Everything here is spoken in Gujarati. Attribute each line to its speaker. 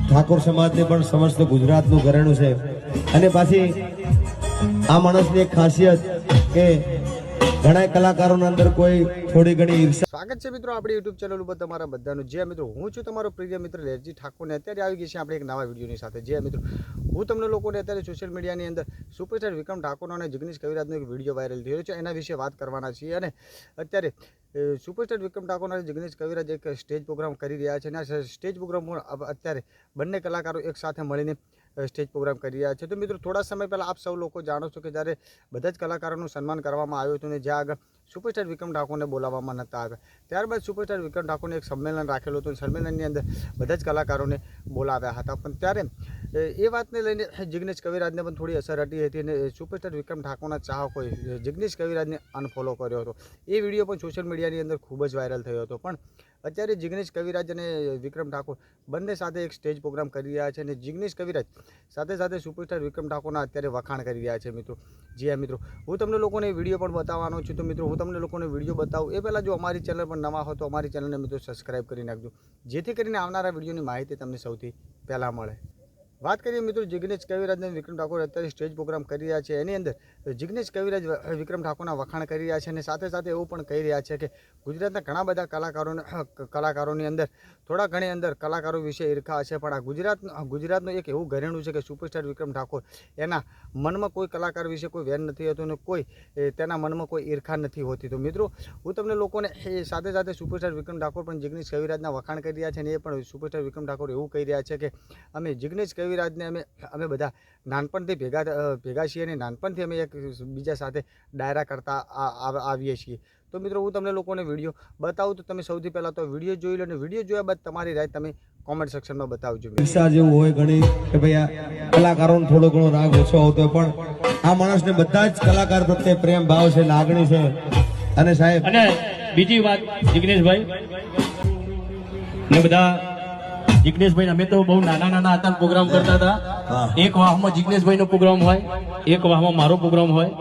Speaker 1: ઠાકોર સમાજને પણ સમસ્ત ગુજરાતનું ઘરેણું છે અને પાછી આ માણસની એક ખાસિયત કે ઘણા કલાકારોના અંદર કોઈ થોડી ઘણી ઈર્ષા.
Speaker 2: સ્વાગત છે મિત્રો આપણી યુટ્યુબ ચેનલ ઉપર તમારા બધાનું. જે મિત્રો હું છું તમારો પ્રિય મિત્ર લેરજી ઠાકોર ને અત્યારે આવી ગઈ છે આપણે એક નવા વિડીયોની સાથે. જે મિત્રો હું તમને લોકોને અત્યારે સોશિયલ મીડિયાની અંદર સુપરસ્ટાર વિક્રમ ઠાકોર અને જિગ્નેશ કવિરાજનો એક વિડીયો વાયરલ થયો છે, એના વિશે વાત કરવાના છીએ. અને અત્યારે સુપરસ્ટાર વિક્રમ ઠાકોર અને જિગ્નેશ કવિરાજ એક સ્ટેજ પ્રોગ્રામ કરી રહ્યા છે અને આ સ્ટેજ પ્રોગ્રામ અત્યારે બંને કલાકારો એક સાથે મળીને સ્ટેજ પ્રોગ્રામ કરી રહ્યા છે. તો મિત્રો થોડા સમય પહેલાં આપ સૌ લોકો જાણો છો કે જ્યારે બધા જ કલાકારોનું સન્માન કરવામાં આવ્યું હતું અને જ્યાં આગળ સુપરસ્ટાર વિક્રમ ઠાકોરને બોલાવવામાં નહોતા આવ્યા, ત્યારબાદ સુપરસ્ટાર વિક્રમ ઠાકોરને એક સંમેલન રાખેલું હતું. સંમેલનની અંદર બધા જ કલાકારોને બોલાવ્યા હતા, પણ ત્યારે એ વાતને લઈને જિગ્નેશ કવિરાજને પણ થોડી અસર હતી હતી અને સુપરસ્ટાર વિક્રમ ઠાકોરના ચાહકોએ જિગ્નેશ કવિરાજને અનફોલો કર્યો હતો. એ વિડીયો પણ સોશિયલ મીડિયાની અંદર ખૂબ જ વાયરલ થયો હતો. પણ અત્યારે જિગ્નેશ કવિરાજ અને વિક્રમ ઠાકોર બંને સાથે એક સ્ટેજ પ્રોગ્રામ કરી રહ્યા છે અને જિગ્નેશ કવિરાજ સાથે સાથે સુપરસ્ટાર વિક્રમ ઠાકોરના અત્યારે વખાણ કરી રહ્યા છે. મિત્રો જી હા મિત્રો, હું તમને લોકોને વિડીયો પણ બતાવવાનો છું. તો મિત્રો હું તમને લોકોને વિડીયો બતાવું એ પહેલાં જો અમારી ચેનલ પર નવા હો તો અમારી ચેનલને મિત્રો સબસ્ક્રાઈબ કરી નાખજો, જેથી કરીને આવનારા વિડીયોની માહિતી તમને સૌથી પહેલાં મળે. વાત કરીએ મિત્રો જિગ્નેશ કવિરાજ અને વિક્રમ ઠાકોર અત્યારે સ્ટેજ પ્રોગ્રામ કરી રહ્યા છે, એની અંદર જિગ્નેશ કવિરાજ વિક્રમ ઠાકોરના વખાણ કરી રહ્યા છે અને સાથે સાથે એવું પણ કહી રહ્યા છે કે ગુજરાતના ઘણા બધા કલાકારોની અંદર થોડા ઘણી અંદર કલાકારો વિશે ઈર્ખા છે, પણ આ ગુજરાતનું એક એવું ઘરેણું છે કે સુપરસ્ટાર વિક્રમ ઠાકોર એના મનમાં કોઈ કલાકાર વિશે કોઈ વેર નથી હોતું અને કોઈ તેના મનમાં કોઈ ઈર્ખા નથી હોતી. તો મિત્રો હું તમને લોકોને સાથે સાથે સુપરસ્ટાર વિક્રમ ઠાકોર પણ જિગ્નેશ કવિરાજના વખાણ કરી રહ્યા છે અને એ પણ સુપરસ્ટાર વિક્રમ ઠાકોર એવું કહી રહ્યા છે કે અમે જિગ્નેશ કવિરાજને અમે બધા નાનપણથી ભેગા છીએ અને નાનપણથી અમે એક બીજા સાથે ડાયરા કરતા આવીએ છીએ. તો મિત્રો હું તમને લોકોને વિડીયો બતાવું તો તમે સૌથી પહેલાં તો વિડીયો જોઈ લો અને વિડીયો જોયા બાદ તમારી રાય તમે કોમેન્ટ સેક્શનમાં બતાવજો.
Speaker 1: ઈર્ષા જેવું હોય ઘણી કે ભાઈ આ કલાકારોનો થોડો ઘણો રાગ ઓછો આવતો હોય, પણ આ માણસને બધા જ કલાકાર પ્રત્યે પ્રેમ ભાવ છે, લાગણી છે. અને સાહેબ
Speaker 3: અને બીજી વાત જિગ્નેશભાઈ ને બધા જિગ્નેશભાઈ અમે તો બહુ નાના હતા પ્રોગ્રામ કરતા હતા. એક વાહમાં જિગ્નેશભાઈ નો પ્રોગ્રામ હોય, એક વાહમાં મારો પ્રોગ્રામ હોય.